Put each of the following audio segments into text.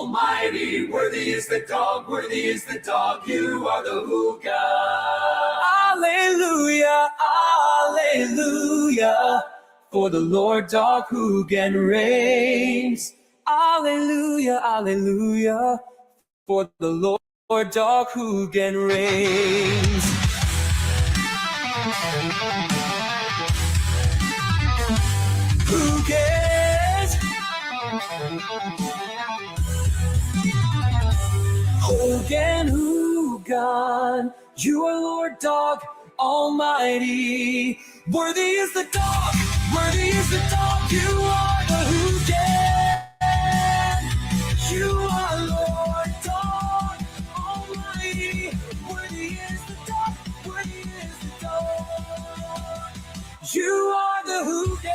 Almighty. Worthy is the dog, worthy is the dog. You are the Hoogan. Alleluia, alleluia. For the Lord dog Hoogan reigns. Alleluia, alleluia. For the Lord dog Hoogan reigns. Hoogan's. Hoogan, Hoogan, you are Lord dog Almighty. Worthy is the dog, worthy is the dog. You are the Hoogan. You are Lord dog Almighty. Worthy is the dog, worthy is the dog. You are the Hoogan.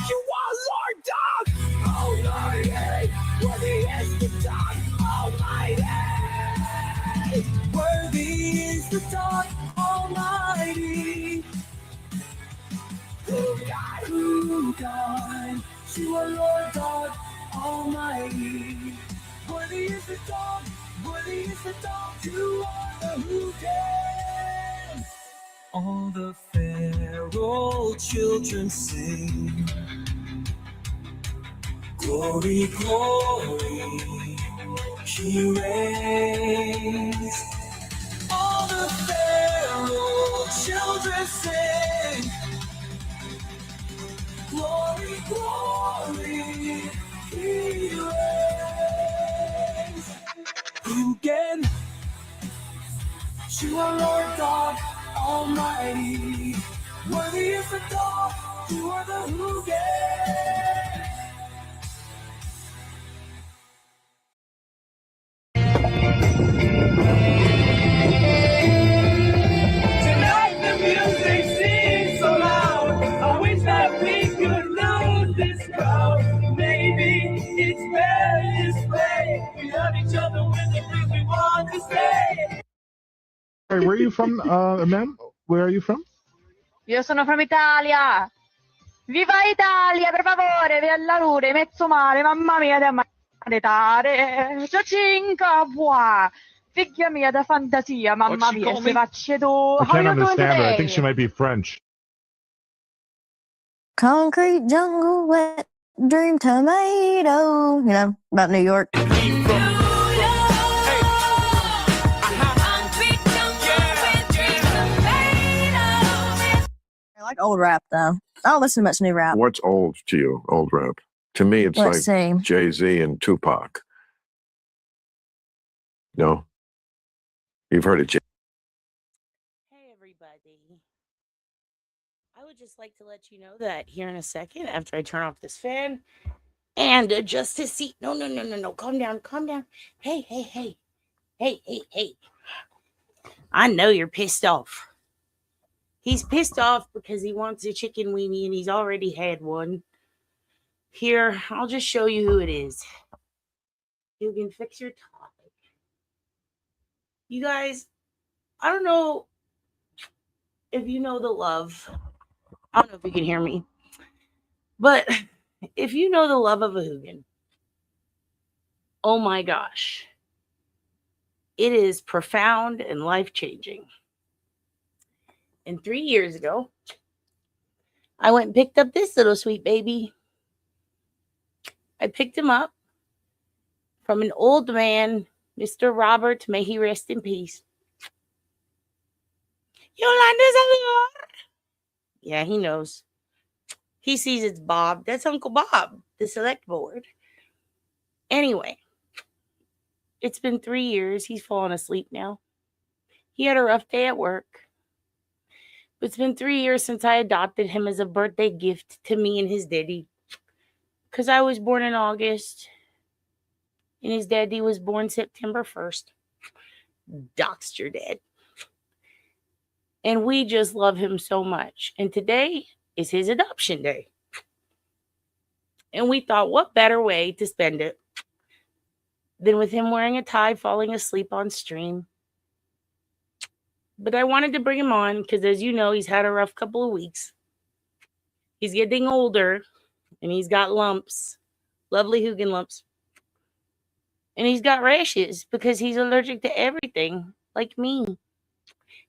You are Lord dog Almighty. Worthy is the dog Almighty. Worthy is the dog Almighty. Hoogan, Hoogan, you are Lord dog Almighty. Worthy is the dog, worthy is the dog. You are the Hoogan. All the feral children sing. Glory, glory, he reigns. All the feral children sing. Glory, glory, he reigns. Hoogan, you are Lord God Almighty. Worthy is the dog, you are the Hoogan. Tonight the music seems so loud. I wish that we could lose this crowd. Maybe it's better this way. We love each other with the things we want to say. Hey, where are you from, ma'am? Where are you from? Io sono from Italia. Viva Italia, per favore, della lure, mezzo male, mamma mia, da maledare. Ciacinca, buah. Figlia mia da fantasia, mamma mia, se faccio tu. I can't understand her. I think she might be French. Concrete jungle, wet dream tomato. You know, about New York. I like old rap, though. I don't listen to much new rap. What's old to you, old rap? To me, it's Let's like see. Jay-Z and Tupac. No? You've heard of Jay? Hey, everybody. I would just like to let you know that here in a second, after I turn off this fan and adjust his seat. No. Calm down. Hey. I know you're pissed off. He's pissed off because he wants a chicken weenie and he's already had one. Here, I'll just show you who it is. You can fix your topic. You guys, I don't know if you know the love. I don't know if you can hear me. But if you know the love of a Hoogan, oh my gosh. It is profound and life-changing. And 3 years ago, I went and picked up this little sweet baby. I picked him up from an old man, Mr. Robert, may he rest in peace. Yolanda Salvador. Yeah, he knows. He sees it's Bob. That's Uncle Bob, the select board. Anyway, it's been 3 years. He's fallen asleep now. He had a rough day at work. But it's been 3 years since I adopted him as a birthday gift to me and his daddy. Because I was born in August. And his daddy was born September 1st. Doxed your dad. And we just love him so much. And today is his adoption day. And we thought, what better way to spend it than with him wearing a tie, falling asleep on stream. But I wanted to bring him on because, as you know, he's had a rough couple of weeks. He's getting older, and he's got lumps. Lovely Hoogan lumps. And he's got rashes because he's allergic to everything, like me.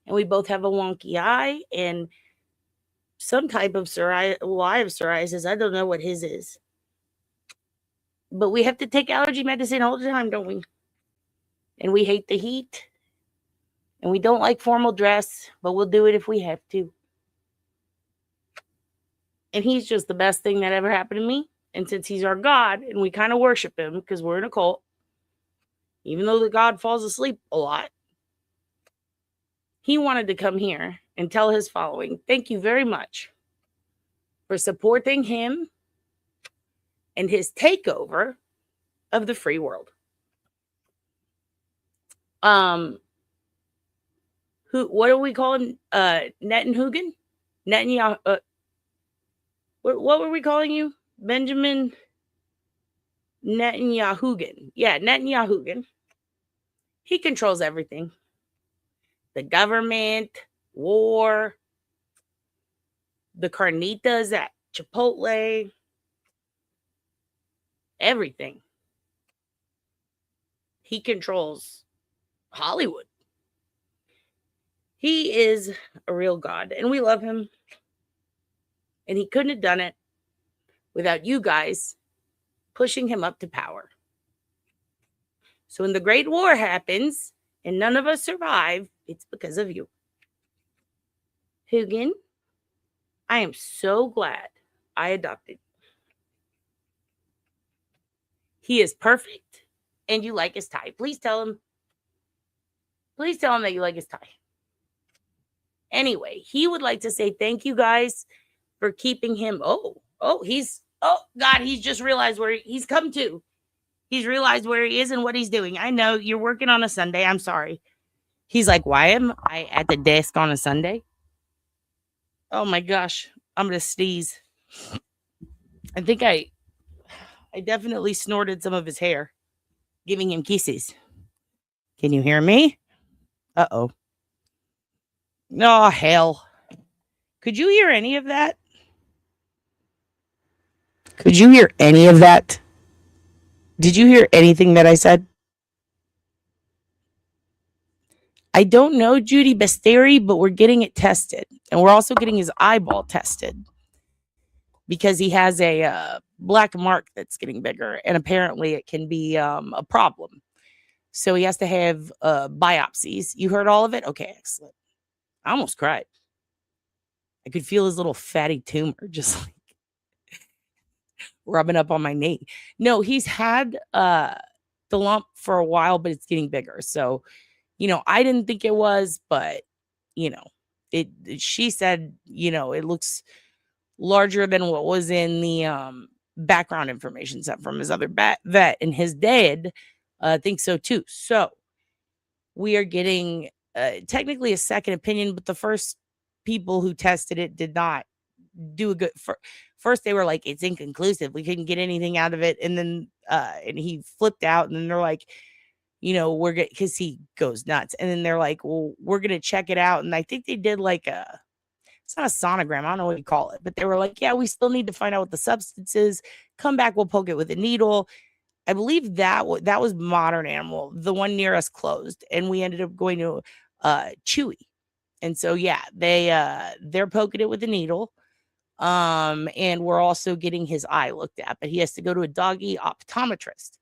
And we both have a wonky eye and some type of psoriasis. Well, I have psoriasis. I don't know what his is. But we have to take allergy medicine all the time, don't we? And we hate the heat. And we don't like formal dress, but we'll do it if we have to. And he's just the best thing that ever happened to me. And since he's our God and we kind of worship him because we're in a cult, even though the God falls asleep a lot, he wanted to come here and tell his following, thank you very much for supporting him and his takeover of the free world. What do we call him? Hoogan? Netanyahu. What were we calling you? Benjamin Netanyahu. Yeah, Netanyahu. He controls everything. The government, war, the carnitas at Chipotle, everything. He controls Hollywood. He is a real God, and we love him. And he couldn't have done it without you guys pushing him up to power. So when the Great War happens and none of us survive, it's because of you. Hoogan, I am so glad I adopted. He is perfect, and you like his tie. Please tell him. Please tell him that you like his tie. Anyway, he would like to say thank you guys for keeping him. Oh, God, he's just realized where he's come to. He's realized where he is and what he's doing. I know you're working on a Sunday. I'm sorry. He's like, why am I at the desk on a Sunday? Oh my gosh, I'm going to sneeze. I think I definitely snorted some of his hair, giving him kisses. Can you hear me? Uh-oh. Oh, hell. Could you hear any of that? Could you hear any of that? Did you hear anything that I said? I don't know Judy Basteri, but we're getting it tested. And we're also getting his eyeball tested. Because he has a black mark that's getting bigger. And apparently it can be a problem. So he has to have biopsies. You heard all of it? Okay, excellent. I almost cried. I could feel his little fatty tumor just like rubbing up on my knee. No, he's had the lump for a while, but it's getting bigger. So, I didn't think it was, but, she said, it looks larger than what was in the background information set from his other vet, and his dad thinks so too. So we are getting technically a second opinion, but the first people who tested it did not do a good. First, they were like, it's inconclusive. We couldn't get anything out of it. And then and he flipped out, and then they're like, we're good, because he goes nuts. And then they're like, well, we're going to check it out. And I think they did like it's not a sonogram. I don't know what you call it, but they were like, yeah, we still need to find out what the substance is. Come back. We'll poke it with a needle. I believe that was Modern Animal. The one near us closed, and we ended up going to Chewy. And so, yeah, they're poking it with a needle. And we're also getting his eye looked at, but he has to go to a doggy optometrist.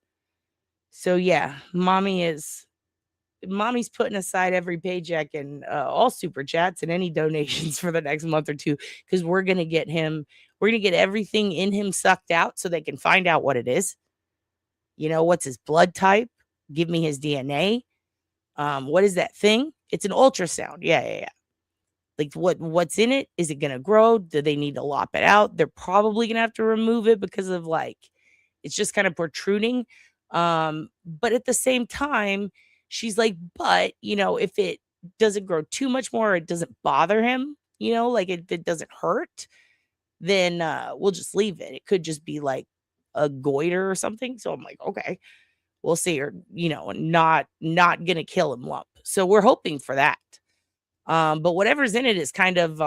So yeah, mommy's putting aside every paycheck and all super chats and any donations for the next month or two, because we're going to get everything in him sucked out so they can find out what it is. What's his blood type? Give me his DNA. What is that thing? It's an ultrasound. Yeah. Like what's in it? Is it going to grow? Do they need to lop it out? They're probably going to have to remove it because of it's just kind of protruding. But at the same time, she's like, but, if it doesn't grow too much more, it doesn't bother him, it doesn't hurt, then we'll just leave it. It could just be like a goiter or something. So I'm like, okay, we'll see. Or, not going to kill him lump. So we're hoping for that. But whatever's in it is kind of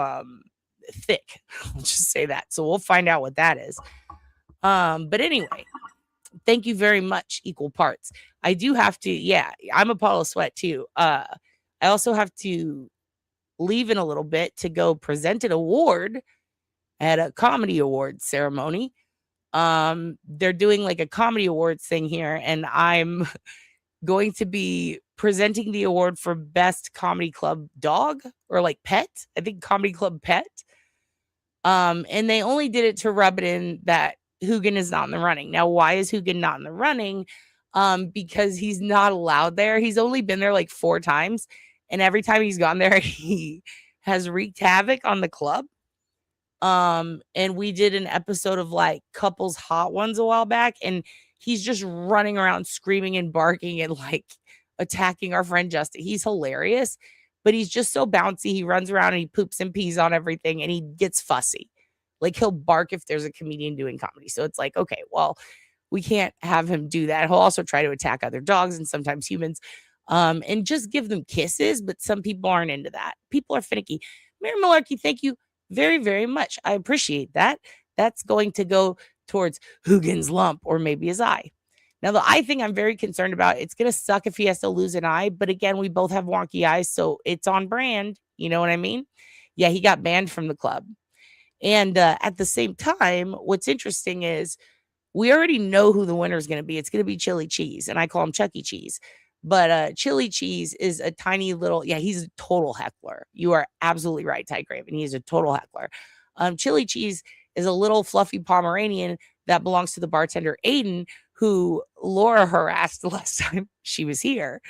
thick. Let's just say that. So we'll find out what that is. But anyway, thank you very much, Equal Parts. I do have to, yeah, I'm a puddle of sweat too. I also have to leave in a little bit to go present an award at a comedy awards ceremony. They're doing like a comedy awards thing here, and I'm going to be presenting the award for best comedy club dog or like pet. I think comedy club pet. And they only did it to rub it in that Hoogan is not in the running. Now, why is Hoogan not in the running? Because he's not allowed there. He's only been there like 4 times. And every time he's gone there, he has wreaked havoc on the club. And we did an episode of like Couples Hot Ones a while back, and he's just running around screaming and barking and like attacking our friend Justin. He's hilarious, but he's just so bouncy. He runs around and he poops and pees on everything, and he gets fussy. Like he'll bark if there's a comedian doing comedy. So it's like, okay, well, we can't have him do that. He'll also try to attack other dogs and sometimes humans, and just give them kisses. But some people aren't into that. People are finicky. Mary Malarkey, thank you very, very much. I appreciate that. That's going to go towards Hoogan's lump or maybe his eye. Now, the eye thing I'm very concerned about. It's going to suck if he has to lose an eye. But again, we both have wonky eyes, so it's on brand. You know what I mean? Yeah, he got banned from the club. And at the same time, what's interesting is we already know who the winner is going to be. It's going to be Chili Cheese, and I call him Chuck E. Cheese. But Chili Cheese is a tiny little, yeah, he's a total heckler. You are absolutely right, Ty Craven. He is a total heckler. Chili Cheese is a little fluffy Pomeranian that belongs to the bartender Aiden, who Laura harassed the last time she was here.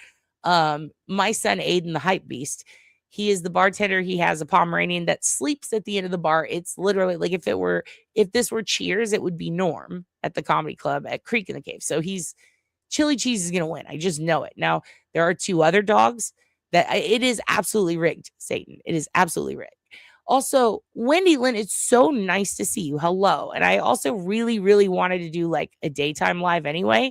My son Aiden, the hype beast, he is the bartender. He has a Pomeranian that sleeps at the end of the bar. It's literally like if this were Cheers, it would be Norm at the comedy club at Creek in the Cave. So Chili Cheese is going to win. I just know it. Now, there are 2 other dogs that it is absolutely rigged, Satan. It is absolutely rigged. Also, Wendy Lynn, it's so nice to see you. Hello. And I also really, really wanted to do like a daytime live anyway.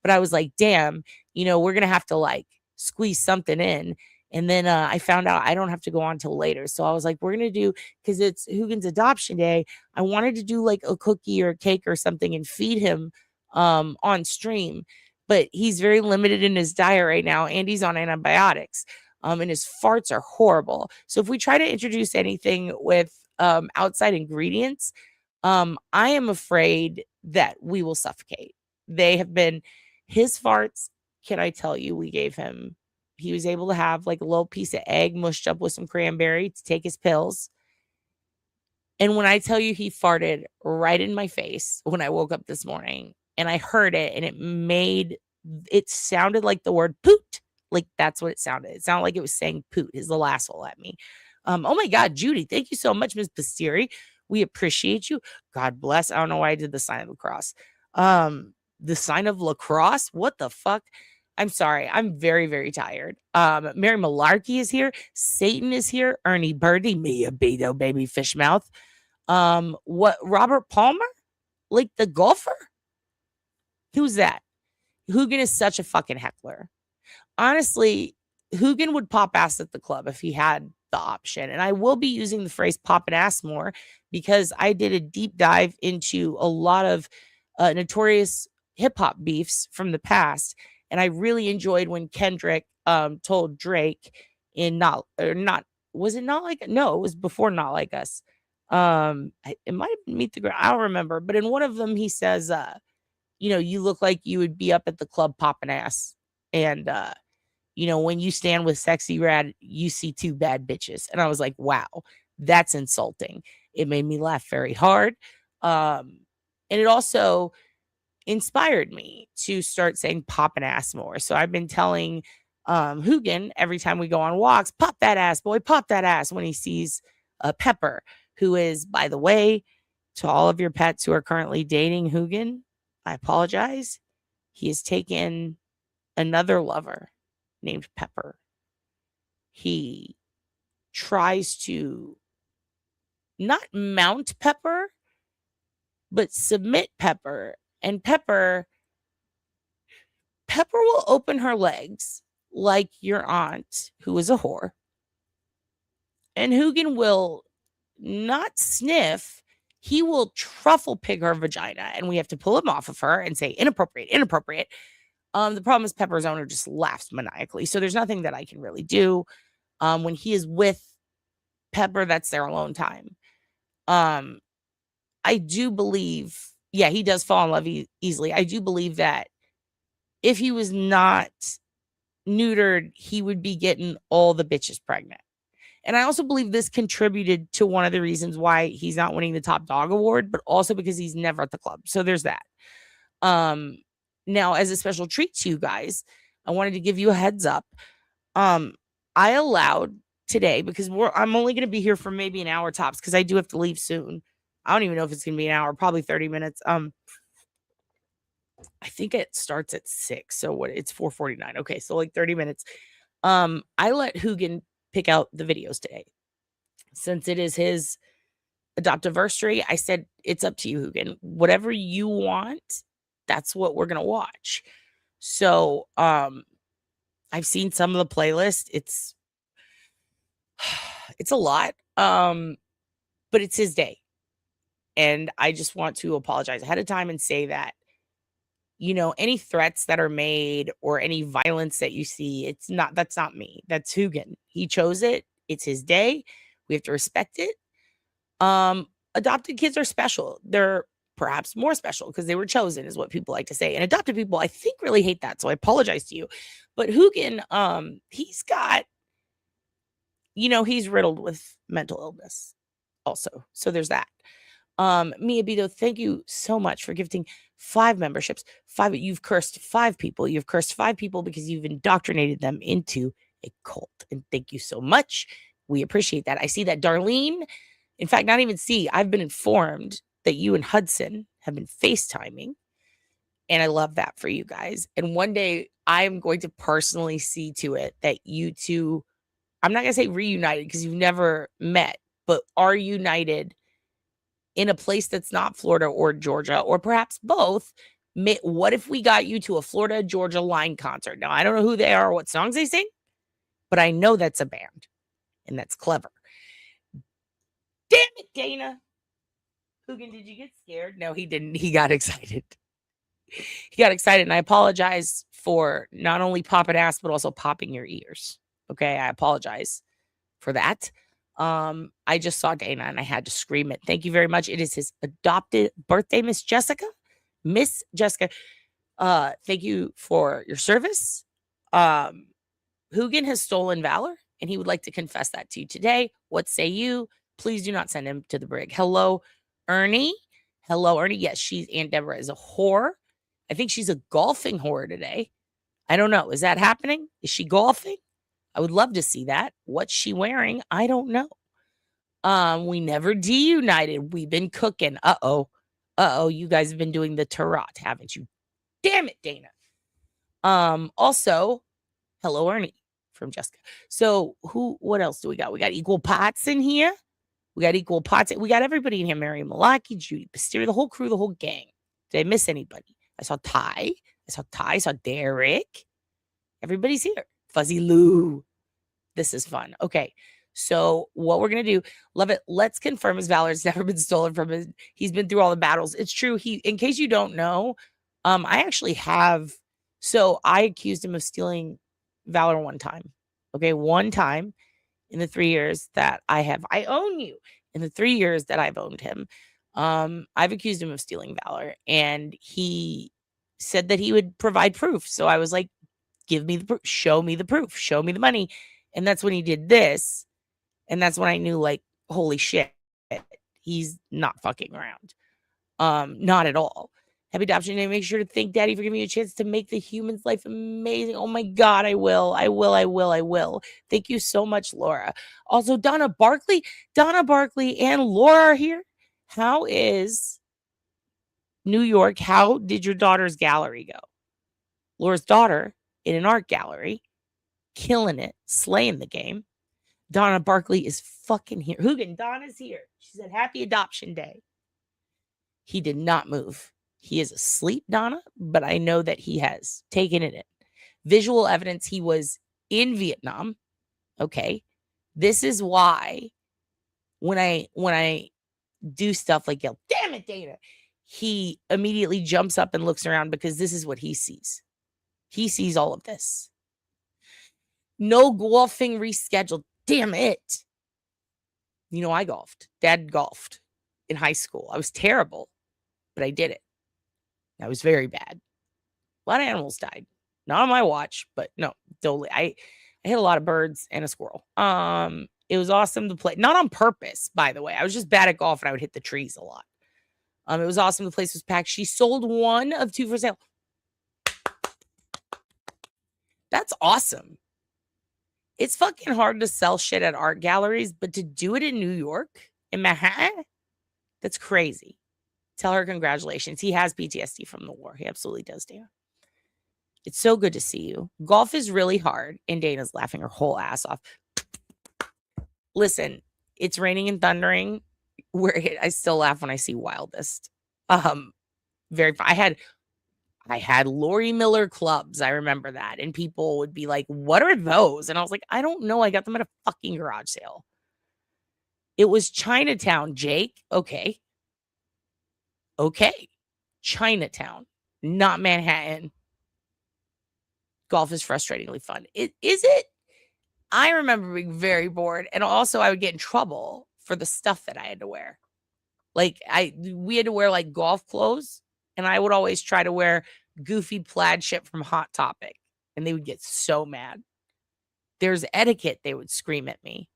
But I was like, damn, we're going to have to like squeeze something in. And then I found out I don't have to go on till later. So I was like, we're going to do, because it's Hoogan's adoption day. I wanted to do like a cookie or a cake or something and feed him on stream. But he's very limited in his diet right now, and he's on antibiotics. And his farts are horrible. So if we try to introduce anything with outside ingredients, I am afraid that we will suffocate. They have been his farts. Can I tell you, he was able to have like a little piece of egg mushed up with some cranberry to take his pills. And when I tell you he farted right in my face when I woke up this morning, and I heard it, and it sounded like the word poot. Like that's what it sounded. It sounded like it was saying poot, his little asshole at me. Oh my God, Judy, thank you so much, Ms. Pasteri. We appreciate you. God bless. I don't know why I did the sign of the cross. The sign of lacrosse? What the fuck? I'm sorry. I'm very, very tired. Mary Malarkey is here. Satan is here. Ernie Birdie, Mia Beto, baby fish mouth. What? Robert Palmer? Like the golfer? Who's that? Hoogan is such a fucking heckler. Honestly, Hoogan would pop ass at the club if he had the option. And I will be using the phrase pop an ass more because I did a deep dive into a lot of notorious hip hop beefs from the past. And I really enjoyed when Kendrick told Drake in was it Not Like, no, it was before Not Like Us. It might have been Meet the Ground. I don't remember. But in one of them, he says, you look like you would be up at the club popping ass. And, when you stand with Sexy Rad, you see 2 bad bitches. And I was like, wow, that's insulting. It made me laugh very hard. And it also inspired me to start saying popping ass more. So I've been telling Hoogan every time we go on walks, pop that ass, boy, pop that ass, when he sees Pepper, who is, by the way, to all of your pets who are currently dating Hoogan, I apologize. He has taken another lover named Pepper. He tries to not mount Pepper, but submit Pepper. And Pepper will open her legs like your aunt, who is a whore. And Hoogan will not sniff. He will truffle pig her vagina, and we have to pull him off of her and say, inappropriate, inappropriate. The problem is Pepper's owner just laughs maniacally. So there's nothing that I can really do. When he is with Pepper, that's their alone time. I do believe, yeah, he does fall in love easily. I do believe that if he was not neutered, he would be getting all the bitches pregnant. And I also believe this contributed to one of the reasons why he's not winning the top dog award, but also because he's never at the club. So there's that. Now, as a special treat to you guys, I wanted to give you a heads up. I allowed today, because I'm only going to be here for maybe an hour tops, because I do have to leave soon. I don't even know if it's going to be an hour, probably 30 minutes. I think it starts at 6. So it's 4:49. Okay, so like 30 minutes. I let Hoogan pick out the videos today. Since it is his Adoption-Aversary, I said, it's up to you, Hoogan. Whatever you want, that's what we're going to watch. So I've seen some of the playlist. It's a lot, but it's his day. And I just want to apologize ahead of time and say that, any threats that are made or any violence that you see, that's not me. That's Hoogan. He chose it. It's his day. We have to respect it. Adopted kids are special. They're perhaps more special because they were chosen, is what people like to say. And adopted people, I think, really hate that. So I apologize to you. But Hoogan, he's got, he's riddled with mental illness also. So there's that. Mia Bito, thank you so much for gifting 5 memberships. 5. You've cursed 5 people. You've cursed 5 people because you've indoctrinated them into a cult. And thank you so much. We appreciate that. I see that Darlene, in fact, not even see, I've been informed that you and Hudson have been FaceTiming. And I love that for you guys. And one day I'm going to personally see to it that you two, I'm not going to say reunited because you've never met, but are united in a place that's not Florida or Georgia, or perhaps both. What if we got you to a Florida, Georgia line concert? Now, I don't know who they are or what songs they sing, but I know that's a band, and that's clever. Damn it, Dana. Hoogan, did you get scared? No, he didn't. He got excited. He got excited, and I apologize for not only popping ass, but also popping your ears. Okay, I apologize for that. I just saw Dana and I had to scream it. Thank you very much. It is his adopted birthday, Miss Jessica. Miss Jessica, thank you for your service. Hoogan has stolen valor, and he would like to confess that to you today. What say you? Please do not send him to the brig. Hello, Ernie. Hello, Ernie. Yes, Aunt Deborah is a whore. I think she's a golfing whore today. I don't know. Is that happening? Is she golfing? I would love to see that. What's she wearing? I don't know. We never deunited. We've been cooking. Uh-oh. You guys have been doing the tarot, haven't you? Damn it, Dana. Also, hello, Ernie from Jessica. So what else do we got? We got equal pots in here. We got equal pots. We got everybody in here. Mary Malaki, Judy Pasteria, the whole crew, the whole gang. Did I miss anybody? I saw Ty. I saw Derek. Everybody's here. Fuzzy Lou. This is fun. Okay. So what we're going to do, love it. Let's confirm his valor. It's never been stolen from him. He's been through all the battles. It's true. In case you don't know, I actually have, so I accused him of stealing valor one time. Okay. One time in the 3 years that I own you. In the 3 years that I've owned him, I've accused him of stealing valor, and he said that he would provide proof. So I was like, give me the proof, show me the proof, show me the money. And that's when he did this. And that's when I knew, like, holy shit, he's not fucking around. Not at all. Happy Adoption Day. Make sure to thank Daddy for giving me a chance to make the human's life amazing. Oh my God, I will. Thank you so much, Laura. Also, Donna Barkley and Laura are here. How is New York? How did your daughter's gallery go? Laura's daughter in an art gallery, killing it, slaying the game. Donna Barkley is fucking here. Hoogan, Donna's here. She said, happy Adoption Day. He did not move. He is asleep, Donna, but I know that he has taken it in. Visual evidence, he was in Vietnam. Okay. This is why when I do stuff like yell, damn it, Dana, he immediately jumps up and looks around, because this is what he sees. He sees all of this. No golfing rescheduled. Damn it. You know, I golfed. Dad golfed in high school. I was terrible, but I did it. I was very bad. A lot of animals died. Not on my watch, but no, totally. I hit a lot of birds and a squirrel. It was awesome to play. Not on purpose, by the way. I was just bad at golf and I would hit the trees a lot. It was awesome. The place was packed. She sold 1 of 2 for sale. That's awesome. It's fucking hard to sell shit at art galleries, but to do it in New York, in Manhattan, that's crazy. Tell her congratulations. He has PTSD from the war. He absolutely does, Dana. It's so good to see you. Golf is really hard, and Dana's laughing her whole ass off. Listen, it's raining and thundering. I still laugh when I see Wildest. Very. I had Lori Miller clubs. I remember that, and people would be like, "What are those?" And I was like, "I don't know. I got them at a fucking garage sale." It was Chinatown, Jake. Okay. Chinatown, not Manhattan. Golf is frustratingly fun. Is it? I remember being very bored, and also I would get in trouble for the stuff that I had to wear. Like we had to wear like golf clothes, and I would always try to wear goofy plaid shit from Hot Topic, and they would get so mad. There's etiquette, they would scream at me,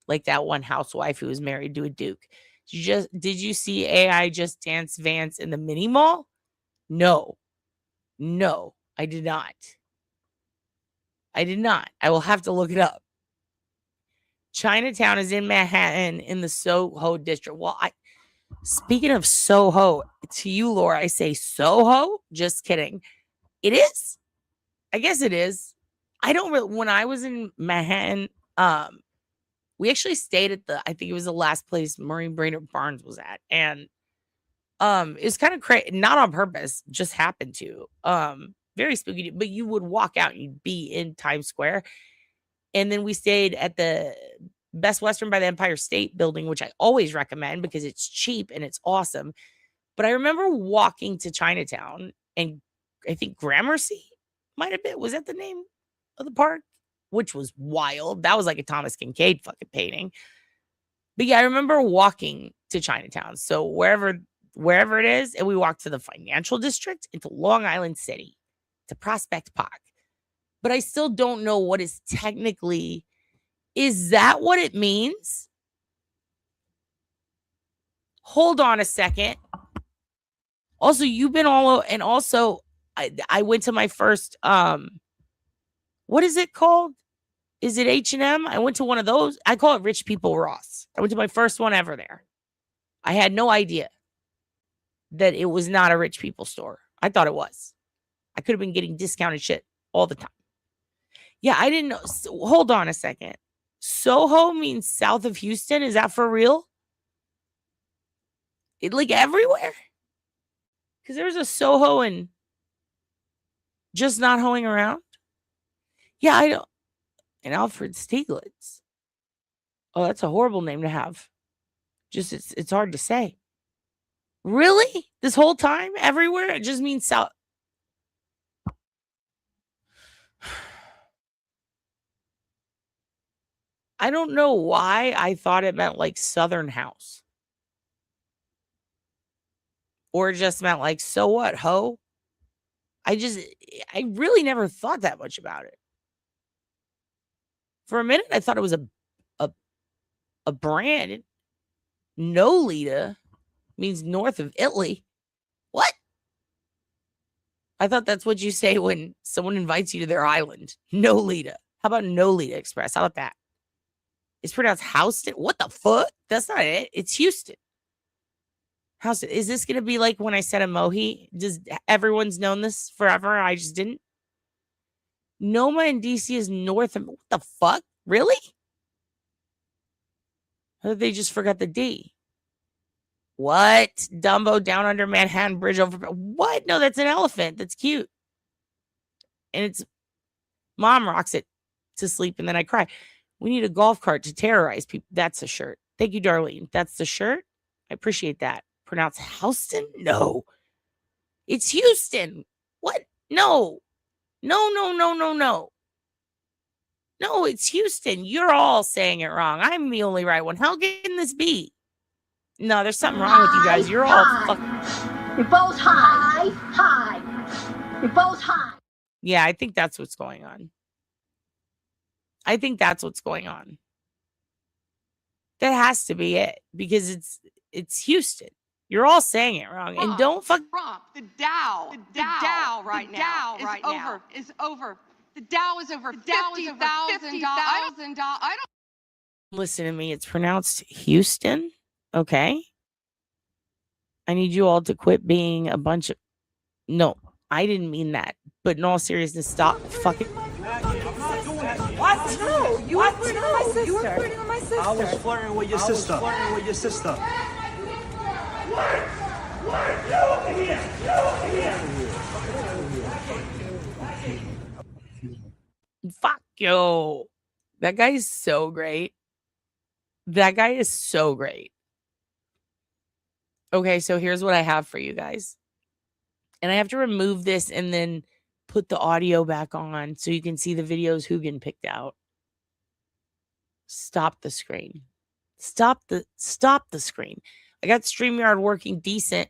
like that one housewife who was married to a duke. Did you see AI Just Dance Vance in the mini mall? No, I did not. I will have to look it up. Chinatown is in Manhattan in the Soho district. Well, speaking of Soho, to you, Laura, I say Soho. Just kidding. It is. I guess it is. I don't really, when I was in Manhattan, we actually stayed at I think it was the last place Maureen Brainerd Barnes was at. And it was kind of crazy, not on purpose, just happened to. Very spooky, but you would walk out and you'd be in Times Square. And then we stayed at the Best Western by the Empire State Building, which I always recommend because it's cheap and it's awesome. But I remember walking to Chinatown, and I think Gramercy might have been, was that the name of the park? Which was wild. That was like a Thomas Kincaid fucking painting. But yeah, I remember walking to Chinatown. So wherever it is, and we walked to the financial district, into Long Island City, to Prospect Park. But I still don't know what is technically, is that what it means? Hold on a second. Also, you've been all, and also I went to my first, what is it called? Is it H&M? I went to one of those. I call it Rich People Ross. I went to my first one ever there. I had no idea that it was not a rich people store. I thought it was. I could have been getting discounted shit all the time. Yeah, I didn't know. So, hold on a second. Soho means south of Houston. Is that for real? It like everywhere? Because there's a Soho and just not hoeing around. Yeah, I don't. And Alfred Stieglitz. Oh, that's a horrible name to have. Just it's hard to say. Really? This whole time? Everywhere? It just means south. I don't know why I thought it meant like Southern House. Or it just meant like, so what, ho? I really never thought that much about it. For a minute, I thought it was a brand. Nolita means north of Italy. What? I thought that's what you say when someone invites you to their island. Nolita. How about Nolita Express? How about that? It's pronounced Houston. What the fuck? That's not it. It's Houston. Houston. Is this going to be like when I said emoji? Does everyone's known this forever? I just didn't. Noma in DC is north of, what the fuck? Really? I thought they just forgot the D. What? Dumbo down under Manhattan Bridge over. What? No, that's an elephant. That's cute. And it's mom rocks it to sleep and then I cry. We need a golf cart to terrorize people. That's a shirt. Thank you, Darlene. That's the shirt. I appreciate that. Pronounced Houston? No. It's Houston. What? No. No. No, it's Houston. You're all saying it wrong. I'm the only right one. How can this be? No, there's something wrong with you guys. You're all fucking... You're both high. You're both high. Yeah, I think that's what's going on. That has to be it, because it's Houston. You're all saying it wrong. And don't fuck... The Dow right now is over. The Dow is over $50,000. I don't... Listen to me. It's pronounced Houston. Okay? I need you all to quit being a bunch of... No, I didn't mean that. But in all seriousness, stop fucking... What? No, you were flirting on my sister. You were flirting on my sister. I was flirting with your sister. Fuck you. That guy is so great. Okay, so here's what I have for you guys. And I have to remove this and then put the audio back on so you can see the videos Hoogan picked out. Stop the screen. Stop the screen. I got StreamYard working decent.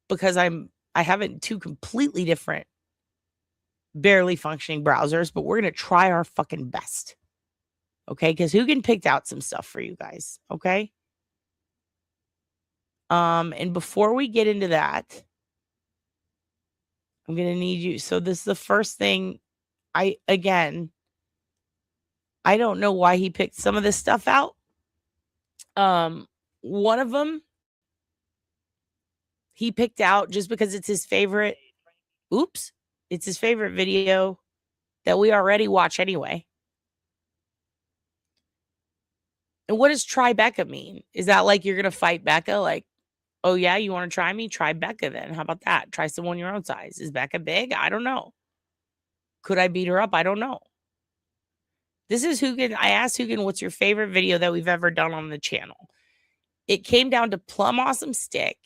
Because I have it in two completely different, barely functioning browsers, but we're going to try our fucking best. Okay? Because Hoogan picked out some stuff for you guys. Okay? And before we get into that, I'm going to need you. So this is the first thing. I don't know why he picked some of this stuff out. One of them he picked out just because it's his favorite. Oops. It's his favorite video that we already watch anyway. And what does try Becca mean? Is that like you're going to fight Becca? Like, oh yeah, you want to try me? Try Becca then. How about that? Try someone your own size. Is Becca big? I don't know. Could I beat her up? I don't know. This is Hoogan. I asked Hoogan, what's your favorite video that we've ever done on the channel? It came down to Plum Awesome Stick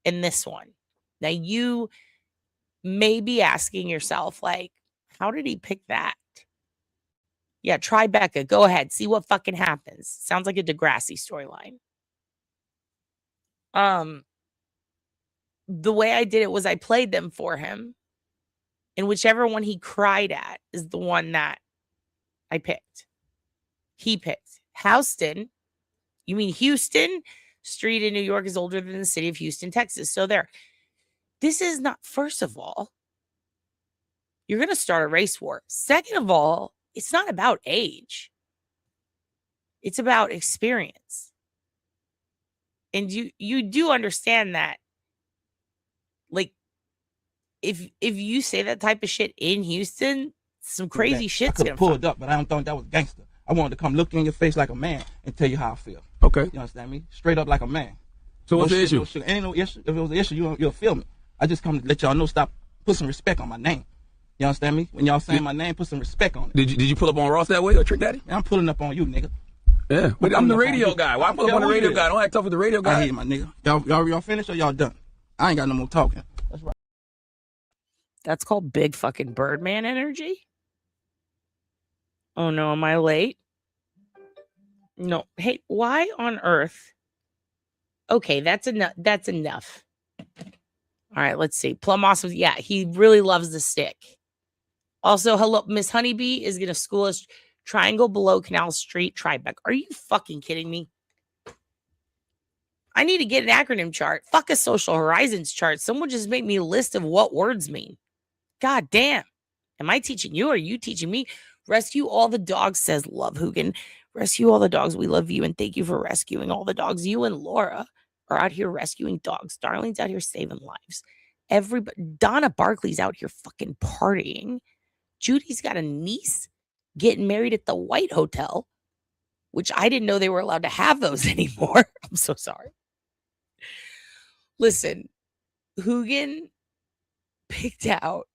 and this one. Now you may be asking yourself, like, how did he pick that? Yeah, try Becca. Go ahead. See what fucking happens. Sounds like a Degrassi storyline. The way I did it was I played them for him. And whichever one he cried at is the one that I picked. He picked Houston. You mean Houston? Street in New York is older than the city of Houston, Texas. So there. This is not, first of all, you're going to start a race war. Second of all, it's not about age. It's about experience. And you do understand that, like, if you say that type of shit in Houston, some crazy shit's gonna pulled up, but I don't think that was gangster. I wanted to come look you in your face like a man and tell you how I feel. Okay. You understand me? Straight up like a man. So what's the issue? No shit. Ain't no issue. If it was an issue, you'll feel me. I just come to let y'all know, stop, put some respect on my name. You understand me? When y'all saying my name, put some respect on it. Did you pull up on Ross that way or Trick Daddy? I'm pulling up on you, nigga. Yeah, but I'm the radio guy. Why pull up on the radio guy? Don't act tough with the radio guy. I hear you, my nigga. Y'all finished or y'all done? I ain't got no more talking. That's right. That's called big fucking Birdman energy. Oh no, am I late? No. Hey, why on earth? Okay, that's enough. That's enough. All right, let's see. Plum Awesome. Yeah, he really loves the stick. Also, hello, Miss Honeybee is going to school us. Triangle below Canal Street, Tribeca. Are you fucking kidding me? I need to get an acronym chart. Fuck a social horizons chart. Someone just make me a list of what words mean. God damn. Am I teaching you or are you teaching me? Rescue all the dogs, says Love Hoogan. Rescue all the dogs. We love you and thank you for rescuing all the dogs. You and Laura are out here rescuing dogs. Darling's out here saving lives. Everybody. Donna Barkley's out here fucking partying. Judy's got a niece getting married at the White Hotel, which I didn't know they were allowed to have those anymore. I'm so sorry. Listen, Hoogan picked out,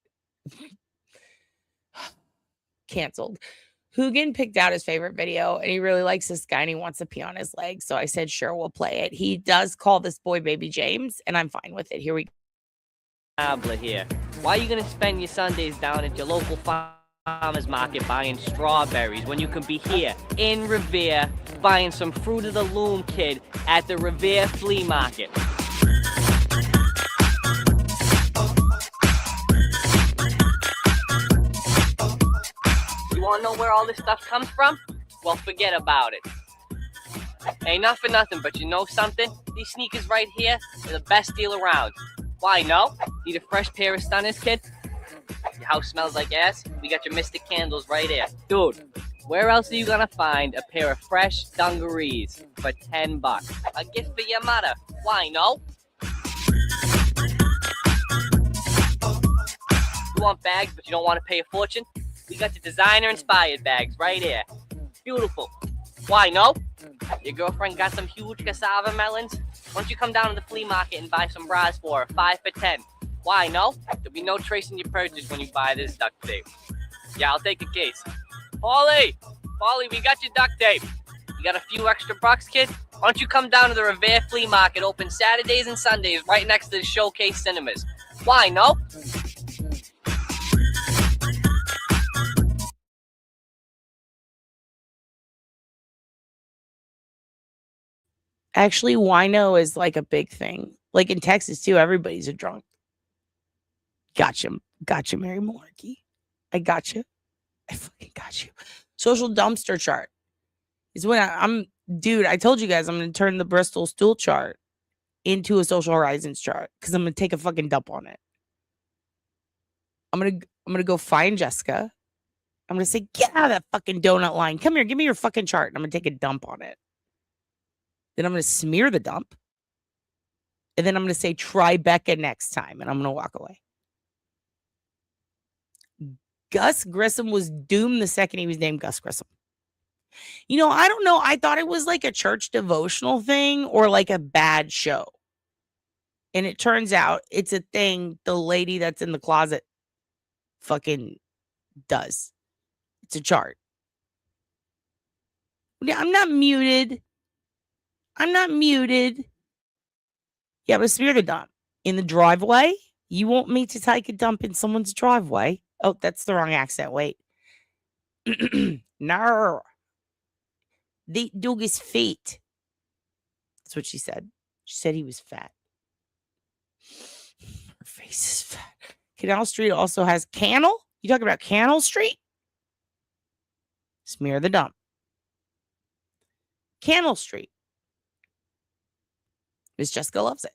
canceled. Hoogan picked out his favorite video and he really likes this guy and he wants to pee on his leg. So I said, sure, we'll play it. He does call this boy Baby James and I'm fine with it. Here we go. tablet here. Why are you gonna spend your Sundays down at your local farmer's market buying strawberries when you can be here in Revere buying some Fruit of the Loom kid at the Revere Flea Market? You wanna know where all this stuff comes from? Well, forget about it. Ain't not for nothing, but you know something? These sneakers right here are the best deal around. Why, no? Need a fresh pair of Stunners, kid? Your house smells like ass? We got your Mystic Candles right here. Dude, where else are you gonna find a pair of fresh dungarees for $10? A gift for your mother. Why, no? You want bags, but you don't want to pay a fortune? We got the designer-inspired bags right here. Beautiful. Why, no? Your girlfriend got some huge cassava melons? Why don't you come down to the flea market and buy some bras for her, 5 for $10? Why, no? There'll be no tracing your purchase when you buy this duct tape. Yeah, I'll take a case. Paulie, we got your duct tape. You got a few extra bucks, kid? Why don't you come down to the Revere Flea Market, open Saturdays and Sundays, right next to the Showcase Cinemas? Why, no? Actually, wino is like a big thing. Like in Texas, too, everybody's a drunk. Gotcha, Mary Malarkey. I gotcha. I fucking got you. Social dumpster chart is when dude, I told you guys I'm going to turn the Bristol stool chart into a social horizons chart because I'm going to take a fucking dump on it. I'm going to go find Jessica. I'm going to say, get out of that fucking donut line. Come here, give me your fucking chart. And I'm going to take a dump on it. Then I'm going to smear the dump. And then I'm going to say, try Becca next time. And I'm going to walk away. Gus Grissom was doomed the second he was named Gus Grissom. You know, I don't know. I thought it was like a church devotional thing or like a bad show. And it turns out it's a thing the lady that's in the closet fucking does. It's a chart. I'm not muted. Yeah, but smear the dump in the driveway. You want me to take a dump in someone's driveway? Oh, that's the wrong accent. Wait. No. The dog is fat. That's what she said. She said he was fat. Her face is fat. Canal Street also has Cannell. You talking about Cannell Street? Smear the dump. Cannell Street. Miss Jessica loves it.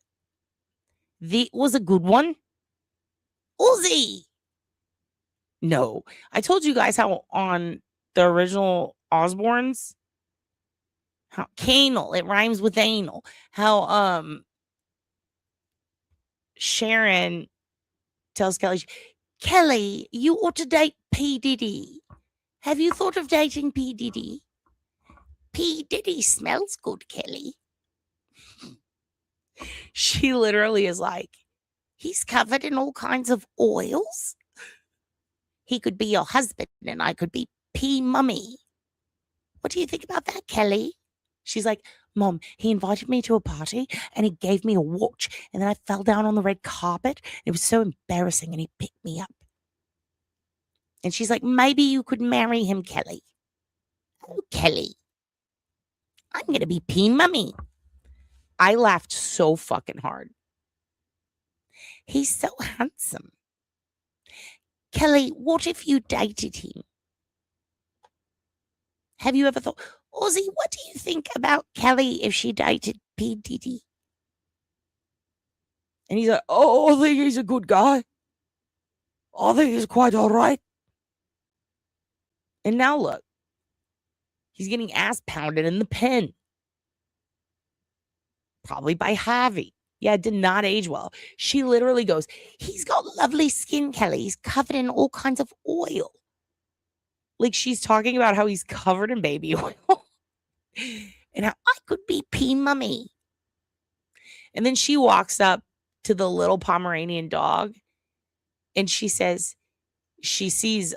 The was a good one. Uzi. No. I told you guys how on the original Osbournes, how canal, it rhymes with anal. How Sharon tells Kelly, Kelly, you ought to date P. Diddy. Have you thought of dating P. Diddy? P. Diddy smells good, Kelly. She literally is like, he's covered in all kinds of oils. He could be your husband and I could be P. Mummy. What do you think about that, Kelly? She's like, Mom, he invited me to a party and he gave me a watch and then I fell down on the red carpet. It was so embarrassing and he picked me up. And she's like, maybe you could marry him, Kelly. Oh, Kelly. I'm going to be P. Mummy. I laughed so fucking hard. He's so handsome. Kelly, what if you dated him? Have you ever thought, Ozzy, what do you think about Kelly if she dated P. Diddy? And he's like, oh, I think he's a good guy. I think he's quite all right. And now look, he's getting ass pounded in the pen. Probably by Harvey. Yeah, it did not age well. She literally goes, he's got lovely skin, Kelly. He's covered in all kinds of oil. Like she's talking about how he's covered in baby oil. And how I could be P. Mummy. And then she walks up to the little Pomeranian dog. And she says, she sees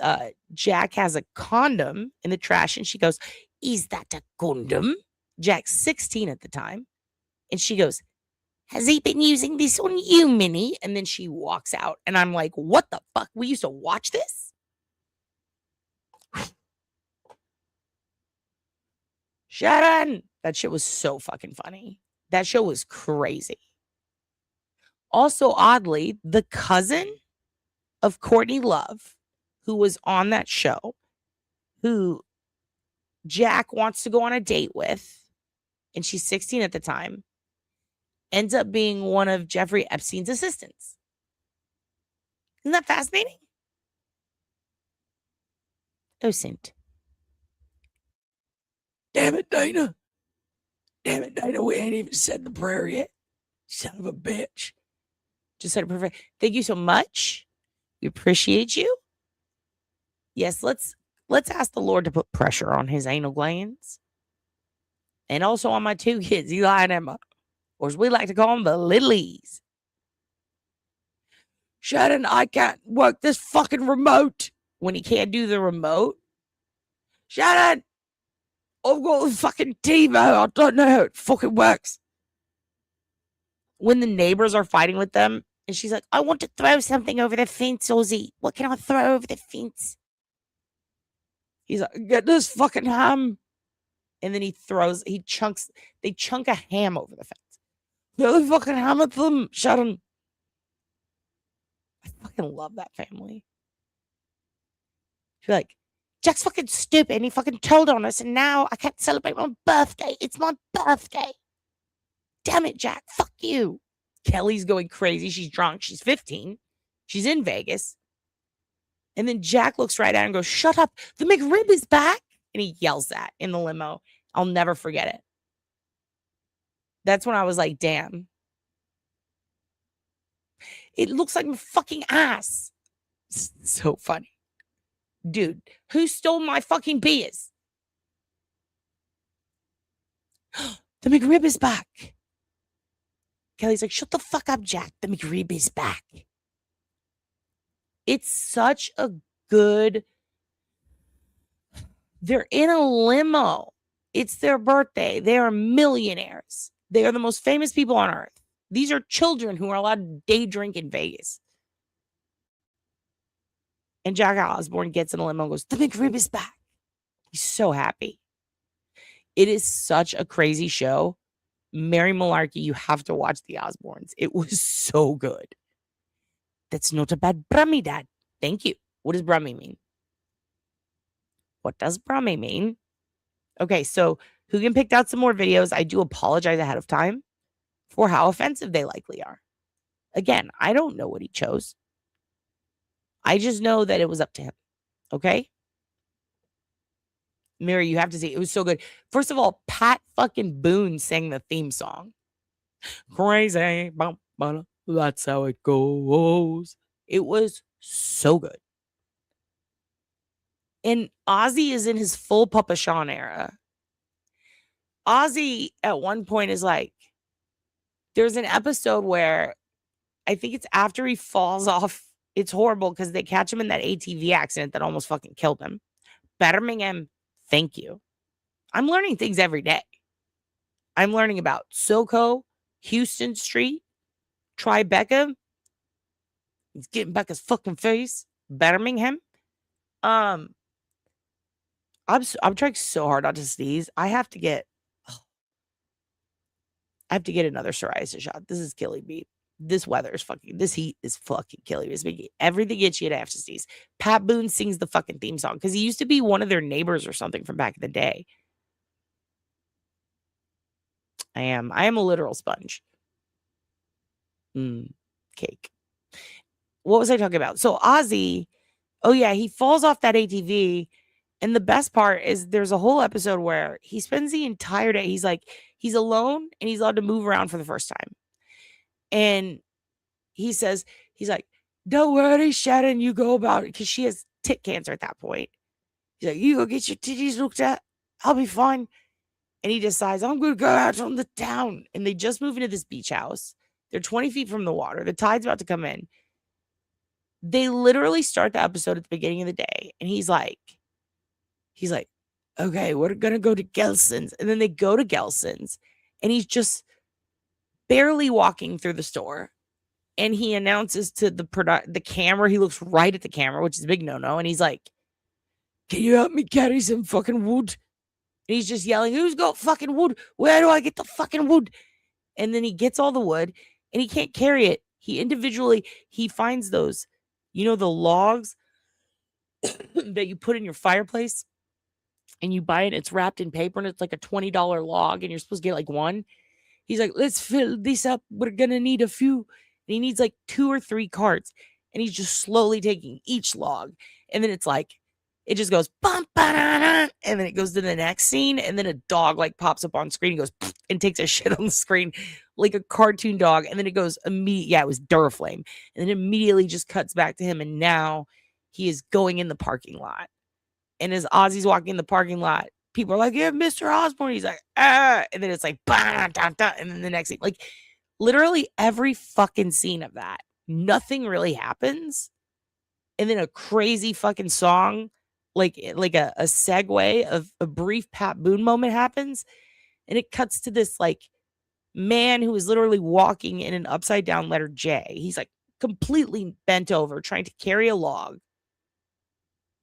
Jack has a condom in the trash. And she goes, is that a condom? Jack's 16 at the time. And she goes, Has he been using this on you, Minnie? And then she walks out. And I'm like, what the fuck? We used to watch this? Sharon! That shit was so fucking funny. That show was crazy. Also, oddly, the cousin of Courtney Love, who was on that show, who Jack wants to go on a date with, and she's 16 at the time, ends up being one of Jeffrey Epstein's assistants. Isn't that fascinating? OSINT. Damn it, Dana. Damn it, Dana. We ain't even said the prayer yet. Son of a bitch. Just said a prayer. Thank you so much. We appreciate you. Yes, let's ask the Lord to put pressure on his anal glands. And also on my two kids, Eli and Emma. Or as we like to call them, the littlies. Shannon, I can't work this fucking remote. When he can't do the remote. Shannon, I've got the fucking TiVo. I don't know how it fucking works. When the neighbors are fighting with them, and she's like, I want to throw something over the fence, Ozzy. What can I throw over the fence? He's like, get this fucking ham. And then they chunk a ham over the fence. Throw the fucking ham at them, Sharon. I fucking love that family. She's like, Jack's fucking stupid and he fucking told on us and now I can't celebrate my birthday. It's my birthday. Damn it, Jack. Fuck you. Kelly's going crazy. She's drunk. She's 15. She's in Vegas. And then Jack looks right at her and goes, shut up. The McRib is back. And he yells that in the limo. I'll never forget it. That's when I was like, damn. It looks like my fucking ass. It's so funny. Dude, who stole my fucking beers? The McRib is back. Kelly's like, shut the fuck up, Jack. The McRib is back. It's such a good... They're in a limo. It's their birthday. They are millionaires. They are the most famous people on earth. These are children who are allowed to day drink in Vegas. And Jack Osborne gets in a limo and goes, the McRib is back. He's so happy. It is such a crazy show. Mary Malarkey, you have to watch the Osbournes. It was so good. That's not a bad Brummy, Dad. Thank you. What does Brummy mean? What does Brummy mean? Okay, so Hoogan picked out some more videos. I do apologize ahead of time for how offensive they likely are. Again, I don't know what he chose. I just know that it was up to him. Okay? Mary, you have to see. It was so good. First of all, Pat fucking Boone sang the theme song. Crazy. That's how it goes. It was so good. And Ozzy is in his full Papa Sean era. Ozzy at one point is like, there's an episode where I think it's after he falls off. It's horrible because they catch him in that ATV accident that almost fucking killed him. Birmingham, thank you. I'm learning things every day. I'm learning about SoCo, Houston Street, Tribeca. He's getting back his fucking face. Birmingham. I'm trying so hard not to sneeze. I have to get another psoriasis shot. This is killing me. This weather is fucking, this heat is fucking killing me. It's making everything itchy and I have to sneeze. Pat Boone sings the fucking theme song because he used to be one of their neighbors or something from back in the day. I am a literal sponge. Cake. What was I talking about? So Ozzy, oh yeah, he falls off that ATV. And the best part is there's a whole episode where he spends the entire day. He's alone and he's allowed to move around for the first time. And he's like, don't worry, Sharon, you go about it. Because she has tit cancer at that point. He's like, you go get your titties looked at. I'll be fine. And he decides, I'm going to go out on the town. And they just move into this beach house. They're 20 feet from the water. The tide's about to come in. They literally start the episode at the beginning of the day. And he's like, okay, we're going to go to Gelson's. And then they go to Gelson's. And he's just barely walking through the store, and he announces to the camera, he looks right at the camera, which is a big no-no, and he's like, "Can you help me carry some fucking wood?" And he's just yelling, "Who's got fucking wood? Where do I get the fucking wood?" And then he gets all the wood, and he can't carry it. He finds those, the logs that you put in your fireplace, and you buy it, it's wrapped in paper, and it's like a $20 log, and you're supposed to get like one. He's like, "Let's fill this up. We're going to need a few." And he needs like 2 or 3 carts, and he's just slowly taking each log. And then it's like, it just goes, bum, ba-da-da, and then it goes to the next scene, and then a dog like pops up on screen and goes, and takes a shit on the screen like a cartoon dog. And then it goes it was Duraflame. And then immediately just cuts back to him, and now he is going in the parking lot. And as Ozzy's walking in the parking lot, people are like, "Yeah, Mr. Osborne." He's like, "Ah," and then it's like, bah, da, da, and then the next scene, like literally every fucking scene of that, nothing really happens. And then a crazy fucking song, like a segue of a brief Pat Boone moment happens. And it cuts to this like man who is literally walking in an upside down letter J. He's like completely bent over, trying to carry a log,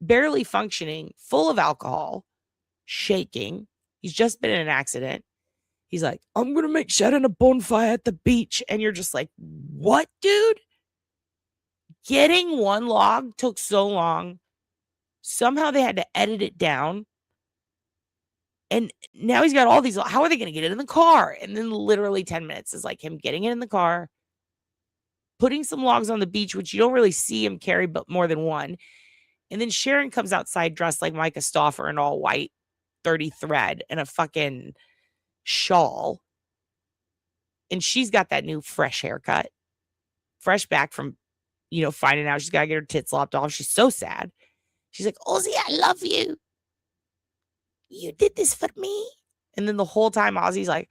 barely functioning, full of alcohol, shaking. He's just been in an accident. He's like, "I'm going to make shit in a bonfire at the beach." And you're just like, what, dude? Getting one log took so long. Somehow they had to edit it down. And now he's got all these. How are they going to get it in the car? And then literally 10 minutes is like him getting it in the car, putting some logs on the beach, which you don't really see him carry, but more than one. And then Sharon comes outside dressed like Micah Stauffer in all white, 30 thread, and a fucking shawl. And she's got that new fresh haircut, fresh back from, finding out she's got to get her tits lopped off. She's so sad. She's like, "Ozzy, I love you. You did this for me." And then the whole time Ozzy's like,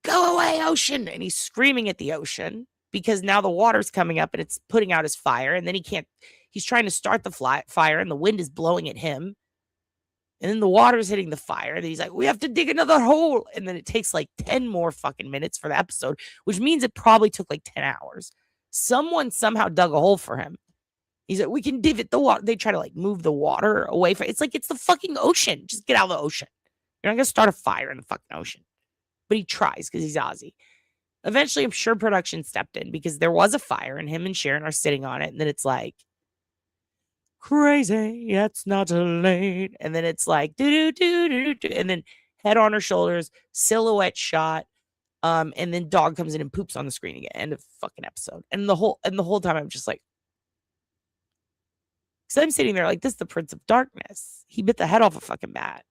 "Go away, ocean." And he's screaming at the ocean because now the water's coming up and it's putting out his fire. And then he's trying to start the fire and the wind is blowing at him. And then the water's hitting the fire. And then he's like, "We have to dig another hole." And then it takes like 10 more fucking minutes for the episode, which means it probably took like 10 hours. Someone somehow dug a hole for him. He's like, "We can divot the water." They try to like move the water away from it's like it's the fucking ocean. Just get out of the ocean. You're not gonna start a fire in the fucking ocean. But he tries because he's Ozzy. Eventually, I'm sure production stepped in because there was a fire and him and Sharon are sitting on it. And then it's like, "Crazy, it's not too late." And then it's like, do do do do do, and then head on her shoulders, silhouette shot. And then dog comes in and poops on the screen again. End of fucking episode. And the whole time I'm just like, because I'm sitting there like, this is the Prince of Darkness. He bit the head off a fucking bat.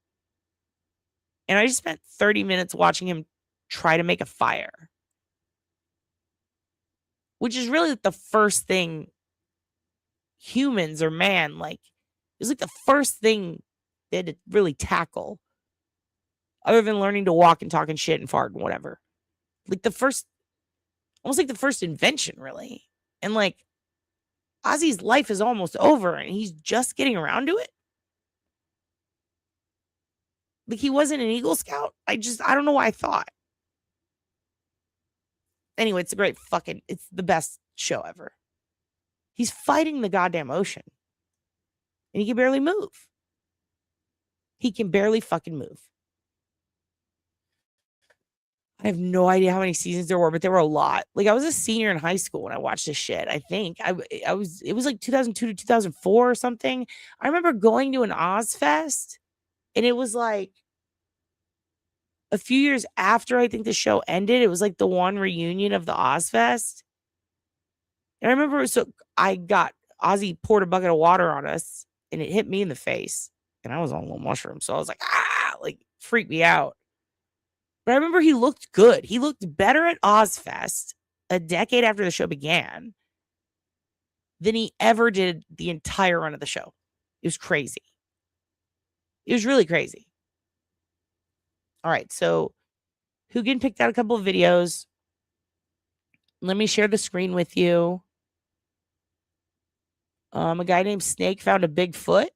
And I just spent 30 minutes watching him try to make a fire, which is really the first thing humans or man, like, it was like the first thing they had to really tackle, other than learning to walk and talk and shit and fart and whatever. Like almost like the first invention, really. And like, Ozzy's life is almost over and he's just getting around to it. Like, he wasn't an Eagle Scout. I don't know why I thought. Anyway, it's it's the best show ever. He's fighting the goddamn ocean. And he can barely move. He can barely fucking move. I have no idea how many seasons there were, but there were a lot. Like, I was a senior in high school when I watched this shit. I think it was like 2002 to 2004 or something. I remember going to an Ozfest, and it was like a few years after I think the show ended. It was like the one reunion of the Ozfest. And I remember, Ozzy poured a bucket of water on us, and it hit me in the face, and I was on a little mushroom. So I was like, freaked me out. But I remember he looked good. He looked better at Ozfest a decade after the show began than he ever did the entire run of the show. It was crazy. It was really crazy. All right, so Hoogan picked out a couple of videos. Let me share the screen with you. A guy named Snake found a Bigfoot.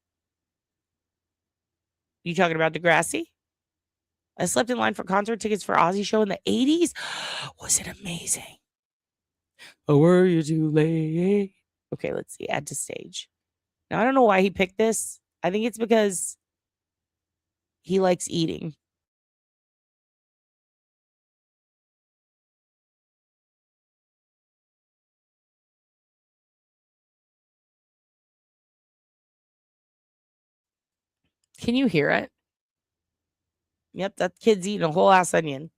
You talking about Degrassi? I slept in line for concert tickets for Ozzy show in the 80s. Was it amazing? Oh, were you too late? Okay, let's see. Add to stage. Now, I don't know why he picked this. I think it's because he likes eating. Can you hear it? Yep, that kid's eating a whole ass onion.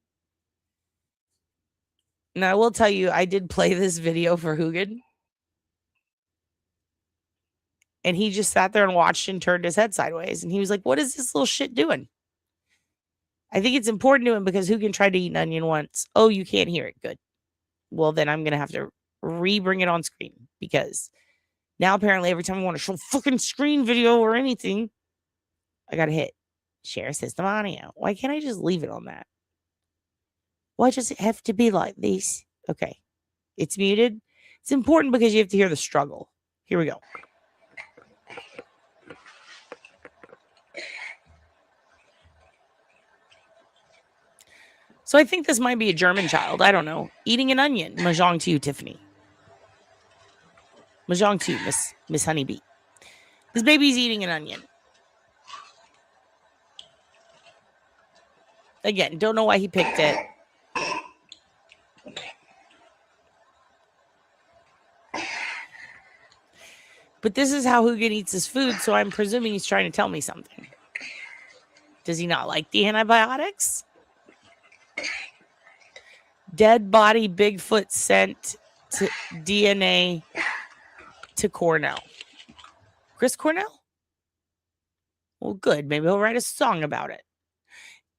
Now, I will tell you, I did play this video for Hoogan. And he just sat there and watched and turned his head sideways. And he was like, what is this little shit doing? I think it's important to him because Hoogan tried to eat an onion once. Oh, you can't hear it. Good. Well, then I'm going to have to re-bring it on screen because now apparently every time I want to show fucking screen video or anything, I got to hit share system audio. Why can't I just leave it on that? Why does it have to be like this? Okay. It's muted. It's important because you have to hear the struggle. Here we go. So I think this might be a German child. I don't know. Eating an onion. Mahjong to you, Tiffany. Mahjong to you, Miss Honeybee. This baby's eating an onion. Again, don't know why he picked it. But this is how Hoogan eats his food, so I'm presuming he's trying to tell me something. Does he not like the antibiotics? Dead body Bigfoot sent to DNA to Cornell. Chris Cornell? Well, good. Maybe he'll write a song about it.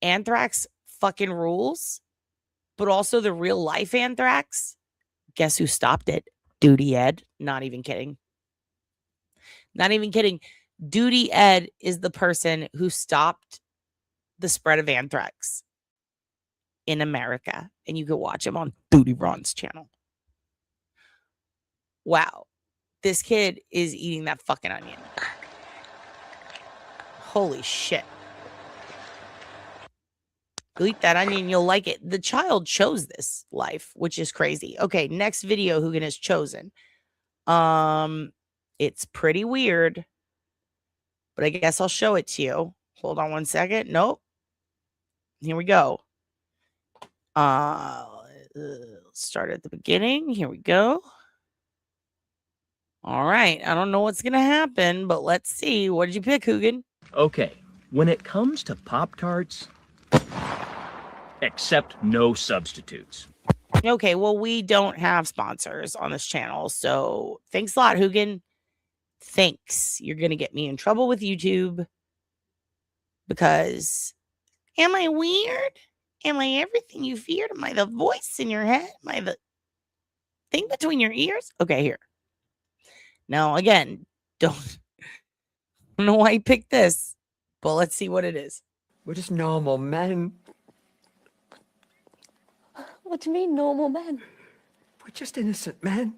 Anthrax fucking rules, but also the real life anthrax. Guess who stopped it? Duty Ed. Not even kidding. Not even kidding. Duty Ed is the person who stopped the spread of anthrax in America. And you can watch him on Duty Ron's channel. Wow. This kid is eating that fucking onion. Holy shit. You'll eat that onion, you'll like it. The child chose this life, which is crazy. Okay, next video Hoogan has chosen. It's pretty weird, but I guess I'll show it to you. Hold on one second. Nope. Here we go. Start at the beginning. Here we go. All right. I don't know what's going to happen, but let's see. What did you pick, Hoogan? Okay. When it comes to Pop-Tarts, accept no substitutes. Okay. Well, we don't have sponsors on this channel. So thanks a lot, Hoogan. Thanks. You're going to get me in trouble with YouTube because am I weird? Am I everything you feared? Am I the voice in your head? Am I the thing between your ears? Okay, here. Now, again, don't know why you picked this, but let's see what it is. We're just normal men. What do you mean, normal men? We're just innocent men.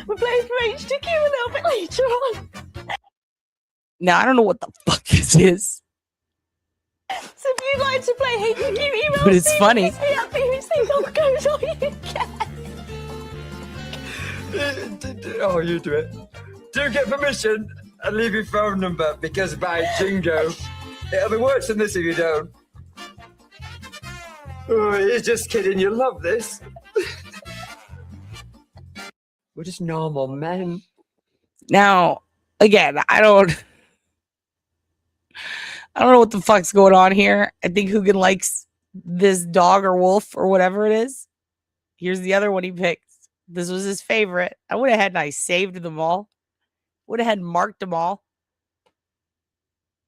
We're playing for HTQ a little bit later on. Now, I don't know what the fuck this is. So if you'd like to play HTQ, email But it's funny. Oh, you do it. Do get permission and leave your phone number because by jingo, it'll be worse than this if you don't. Oh, you're just kidding. You love this. We're just normal men. Now, again, I don't know what the fuck's going on here. I think Hoogan likes this dog or wolf or whatever it is. Here's the other one he picked. This was his favorite. I would have had nice saved them all. Would have had marked them all.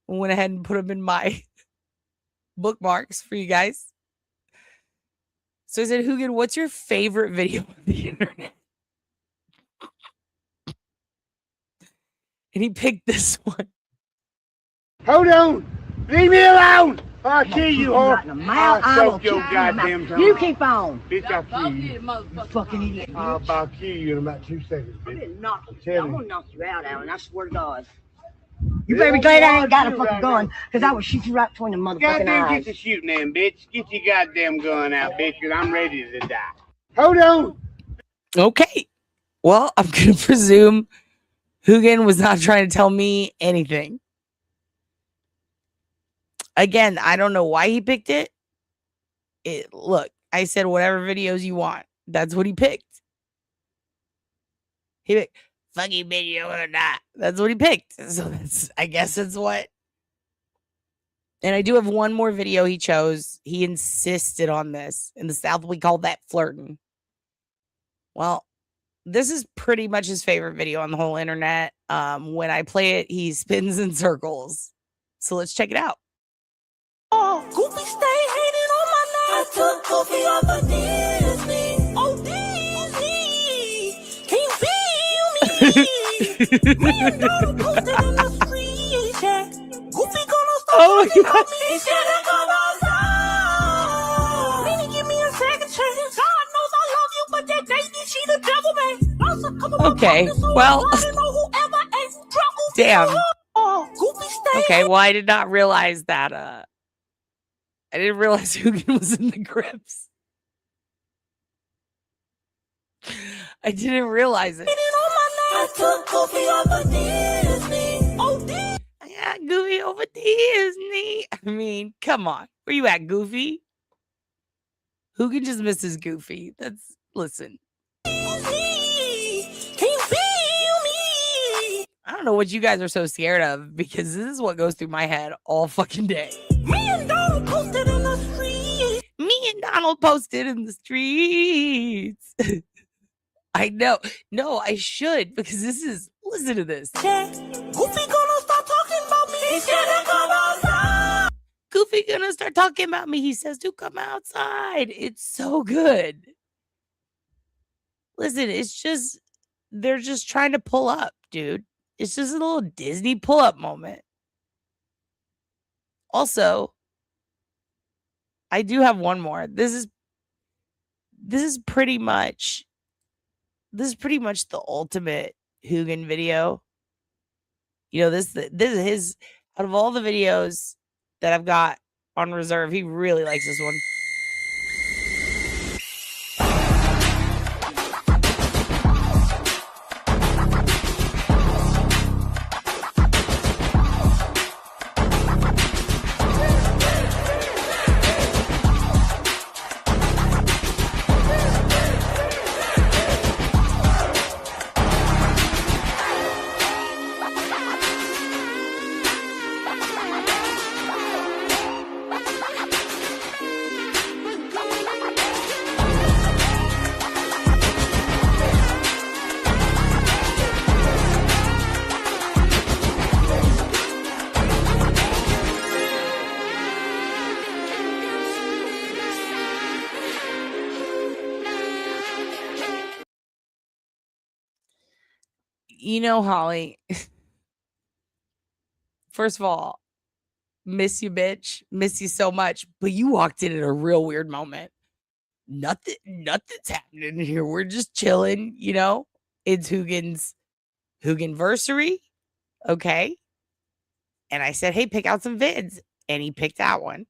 Went ahead and put them in my bookmarks for you guys. So I said, Hoogan, what's your favorite video on the internet? And he picked this one. Hold on! Leave me alone! I'll kill you, whore. I'll choke your goddamn tongue. You keep on. Bitch, I'll kill you. You fucking idiot. I'll about kill you in about 2 seconds, I'm bitch. gonna knock you. Tell I'm me. gonna knock you out, Alan. I swear to God. You better be glad I ain't got a fucking gun, because I would shoot you right between the motherfucking Goddamn, eyes. get to shooting then, bitch. Get your goddamn gun out, bitch, because I'm ready to die. Hold on. Okay. Well, I'm going to presume Hoogan was not trying to tell me anything. Again, I don't know why he picked it. Look, I said whatever videos you want. That's what he picked. He picked fucking video or not. That's what he picked. So I guess that's what. And I do have one more video he chose. He insisted on this. In the South, we call that flirting. Well, this is pretty much his favorite video on the whole internet. When I play it, he spins in circles. So let's check it out. Oh, Goofy stay hating on my name. I took Goofy off of Disney. Oh, Disney. Can you feel me? Me and Donald posted in the street chat. Goofy gonna start talking about me. He said I come outside. Maybe give me a second chance. God knows I love you, but that Daisy, she the devil, man. Okay, well, damn. Okay, well, I did not realize that, I didn't realize Hoogan was in the grips. I didn't realize it. I took Goofy over Disney. Oh, Disney. I got Goofy over Disney. I mean, come on. Where you at, Goofy? Hoogan just misses Goofy. Listen. I don't know what you guys are so scared of, because this is what goes through my head all fucking day. Me and Donald posted in the streets. Me and Donald posted in the streets. I know. No, I should, because listen to this. Goofy gonna start talking about me. He said to come outside. Goofy gonna start talking about me. He says to come outside. It's so good. Listen, they're just trying to pull up, dude. It's just a little Disney pull-up moment. Also, I do have one more. This is pretty much the ultimate Hoogan video. You know, this is his, out of all the videos that I've got on reserve, he really likes this one. You know, Holly, first of all, miss you, bitch. Miss you so much. But you walked in at a real weird moment. Nothing's happening here. We're just chilling, you know? It's Hoogan'S-Aversary. Okay. And I said, hey, pick out some vids. And he picked that one.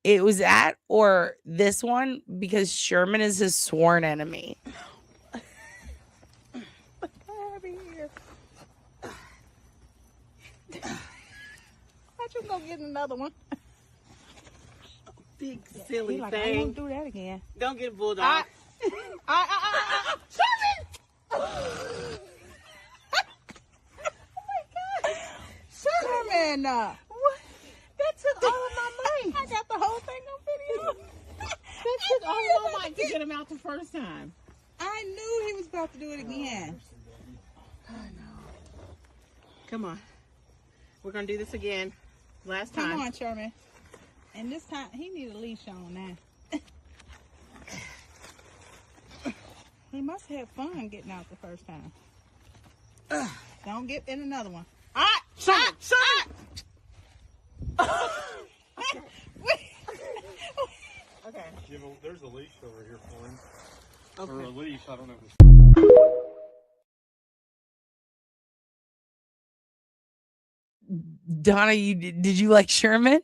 It was that or this one because Sherman is his sworn enemy. I just go get another one. Big silly like, thing. I won't do that again. Don't get bulldog. Sherman! Oh my God. Sherman! What? That took all of my mic. I got the whole thing on video. That took all of my mic to get him out the first time. I knew he was about to do it again. I know. Come on. We're going to do this again. Last time. Come on, Sherman. And this time, he need a leash on now. He must have had fun getting out the first time. Don't get in another one. All right, Sherman. There's a leash over here for him. Okay. Or a leash, I don't know. Donna, did you like Sherman?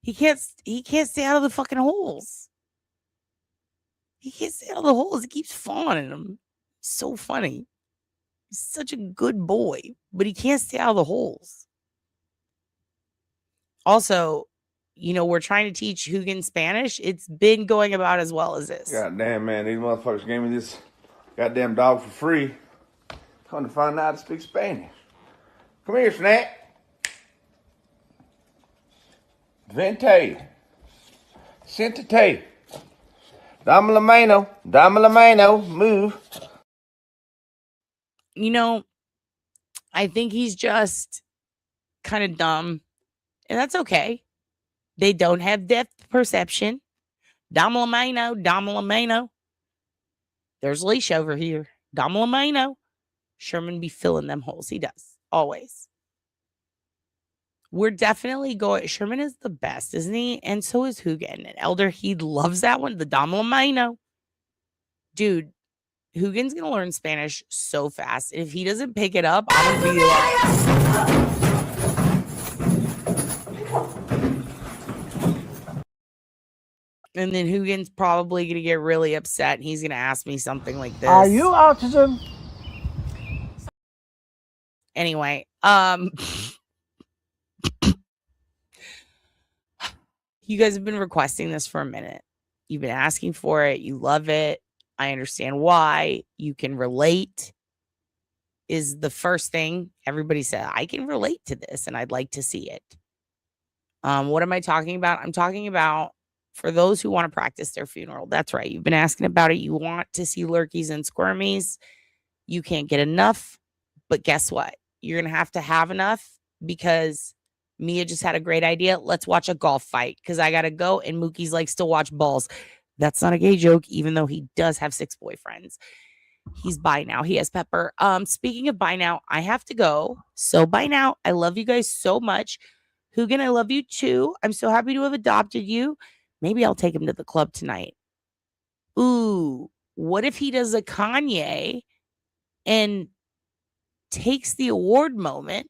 He can't stay out of the fucking holes. He can't stay out of the holes. He keeps falling in them. He's so funny. He's such a good boy, but he can't stay out of the holes. Also, you know, we're trying to teach Hoogan Spanish. It's been going about as well as this. God damn, man. These motherfuckers gave me this goddamn dog for free. Come to find out I speak Spanish. Come here, Snack. Vente. Sentate. Dame la mano, move. You know, I think he's just kind of dumb, and that's okay. They don't have depth perception. Dame la mano. There's leash over here. Dame la mano. Sherman be filling them holes. He does. Always. We're definitely going. Sherman is the best, isn't he? And so is Hoogan. And Elder, he loves that one. The Dame la mano. Dude, Hoogan's going to learn Spanish so fast. If he doesn't pick it up, I'm going to be like... And then Hoogan's probably going to get really upset. And he's going to ask me something like this. Are you autism? Anyway, you guys have been requesting this for a minute. You've been asking for it. You love it. I understand why. You can relate is the first thing everybody said. I can relate to this and I'd like to see it. What am I talking about? I'm talking about for those who want to practice their funeral. That's right. You've been asking about it. You want to see lurkies and squirmies. You can't get enough. But guess what? You're going to have enough because Mia just had a great idea. Let's watch a golf fight because I got to go and Mookie's likes to watch balls. That's not a gay joke, even though he does have 6 boyfriends. He's bi now. He has Pepper. Speaking of bi now, I have to go. So bye now. I love you guys so much. Hoogan, I love you too. I'm so happy to have adopted you. Maybe I'll take him to the club tonight. Ooh, what if he does a Kanye and takes the award moment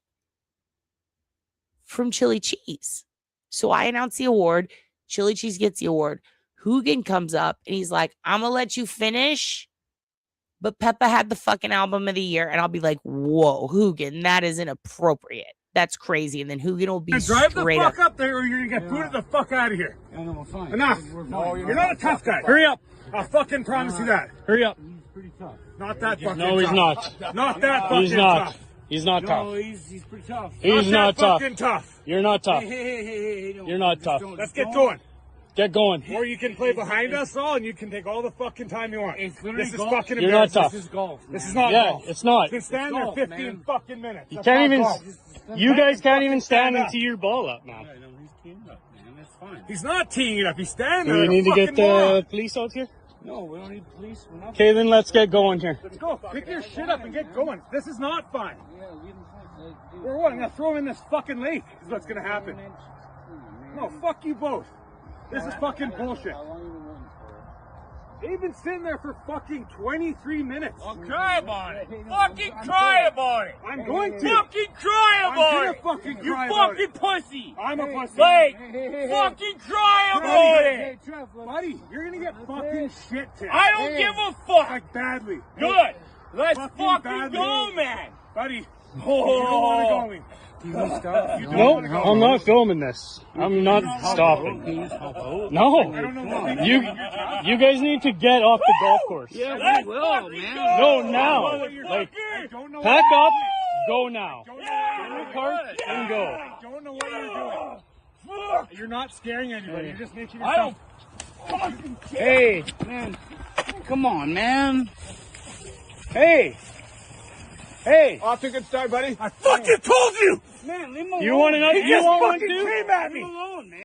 from Chili Cheese? So I announce the award. Chili Cheese gets the award. Hoogan comes up and he's like, I'm going to let you finish. But Peppa had the fucking album of the year. And I'll be like, whoa, Hoogan, that is inappropriate. That's crazy. And then Hoogan will be Drive the straight fuck up there or you're going to get booted the fuck out of here. Enough. No, you're not a tough guy. Hurry up. I'll fucking promise you that. Hurry up. He's pretty tough. Not that fucking tough. No, he's not. Not that fucking He's not. tough. He's not tough. No, he's pretty tough. He's not tough. Fucking tough. You're not tough. Hey, You're not tough. Let's get going. Get going. Or you can play behind us all and you can take all the fucking time you want. This is golf. fucking You're not embarrassing. tough. This is golf. This is not Yeah, golf. it's not. You can stand there 15 fucking minutes. You That's can't not even. golf. You guys can't even stand up. and tee your ball up now. He's not teeing it up. He's standing Do there. we need to get the moron. police out here? No, we don't need police. We're not. Okay, then let's get going here. Let's go. Pick your shit up and get going. This is not fun. We're what? I'm gonna throw him in this fucking lake. Is what's gonna happen. No, fuck you both. This is fucking bullshit. They've been sitting there for fucking 23 minutes. Well, cry about it. Fucking cry about it. I'm going to. Fucking cry about it. I'm gonna fucking You cry about fucking it. pussy. I'm a pussy. Like, fucking cry about it. Hey, buddy, you're gonna get fucking shit today. I don't give a fuck. Like badly. Good. Let's fucking badly. go, man. Buddy, you don't want to go with me. No, I'm not filming this. I'm not stopping. No. You guys need to get off the golf course. Yeah, we will, man. No, now. Like, pack up, go now. Get in the car and go. I don't know what you're doing. You're not scaring anybody. You're just making yourself. I don't fucking care. Hey, man. Come on, man. Hey. Hey. Off to a good start, buddy. I fucking told you. Man, leave him alone. You want another? He just fucking came at me. Leave him alone, man.